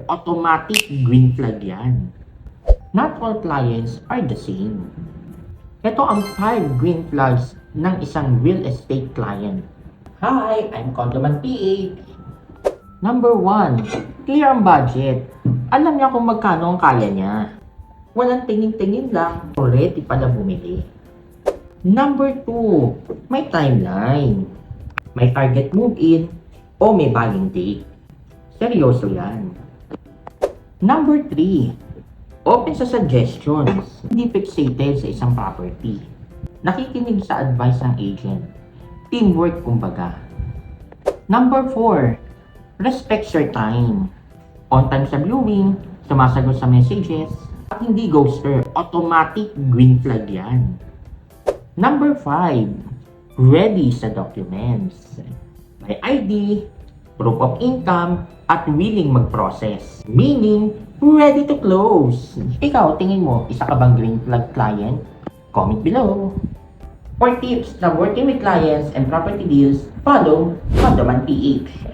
automatic green flag yan. Not all clients are the same. Ito ang 5 green flags ng isang real estate client. Hi, I'm Condoman PH. Number 1, clear ang budget. Alam niya kung magkano ang kaya niya. Walang tingin-tingin lang, ready pala bumili. Number 2, may timeline. May target move-in o may buying date. Seryoso yan. Number 3, open sa suggestions. Hindi fixated sa isang property. Nakikinig sa advice ng agent. Teamwork kumbaga. Number 4, respects your time. On time sa viewing, sumasagot sa messages, at hindi ghoster. Automatic green flag yan. Number 5, ready sa documents. May ID, proof of income, at willing mag-process. Meaning, ready to close. Ikaw, tingin mo, isa ka bang green flag client? Comment below. For tips na working with clients and property deals, follow Condoman PH.